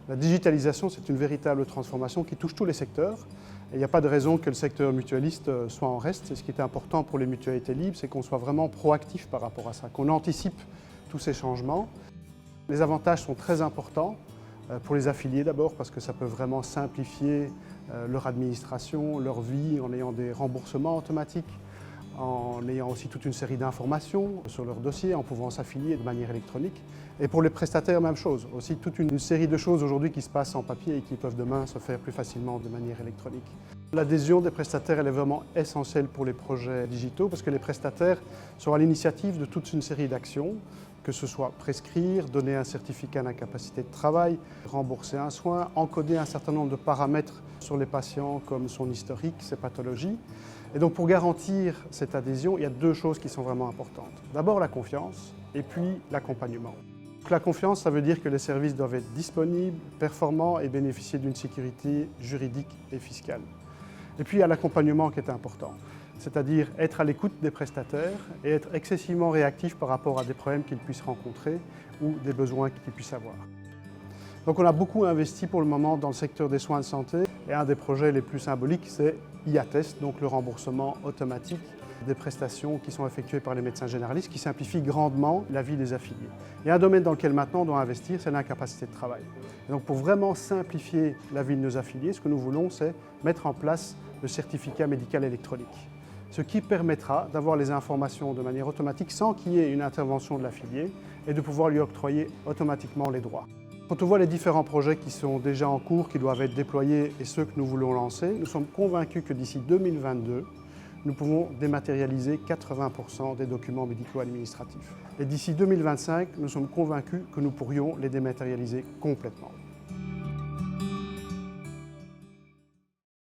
La digitalisation, c'est une véritable transformation qui touche tous les secteurs. Et il n'y a pas de raison que le secteur mutualiste soit en reste. Et ce qui est important pour les mutualités libres, c'est qu'on soit vraiment proactif par rapport à ça, qu'on anticipe tous ces changements. Les avantages sont très importants pour les affiliés d'abord, parce que ça peut vraiment simplifier leur administration, leur vie, en ayant des remboursements automatiques, en ayant aussi toute une série d'informations sur leur dossier, en pouvant s'affilier de manière électronique. Et pour les prestataires, même chose. Aussi toute une série de choses aujourd'hui qui se passent en papier et qui peuvent demain se faire plus facilement de manière électronique. L'adhésion des prestataires, elle est vraiment essentielle pour les projets digitaux parce que les prestataires sont à l'initiative de toute une série d'actions, que ce soit prescrire, donner un certificat d'incapacité de travail, rembourser un soin, encoder un certain nombre de paramètres sur les patients comme son historique, ses pathologies. Et donc pour garantir cette adhésion, il y a deux choses qui sont vraiment importantes. D'abord la confiance et puis l'accompagnement. La confiance, ça veut dire que les services doivent être disponibles, performants et bénéficier d'une sécurité juridique et fiscale. Et puis il y a l'accompagnement qui est important, c'est-à-dire être à l'écoute des prestataires et être excessivement réactif par rapport à des problèmes qu'ils puissent rencontrer ou des besoins qu'ils puissent avoir. Donc on a beaucoup investi pour le moment dans le secteur des soins de santé et un des projets les plus symboliques, c'est IATEST, donc le remboursement automatique des prestations qui sont effectuées par les médecins généralistes, qui simplifie grandement la vie des affiliés. Il y a un domaine dans lequel maintenant on doit investir, c'est l'incapacité de travail. Et donc pour vraiment simplifier la vie de nos affiliés, ce que nous voulons, c'est mettre en place le certificat médical électronique, ce qui permettra d'avoir les informations de manière automatique sans qu'il y ait une intervention de l'affilié et de pouvoir lui octroyer automatiquement les droits. Quand on voit les différents projets qui sont déjà en cours, qui doivent être déployés et ceux que nous voulons lancer, nous sommes convaincus que d'ici 2022, nous pouvons dématérialiser 80% des documents médicaux administratifs. Et d'ici 2025, nous sommes convaincus que nous pourrions les dématérialiser complètement.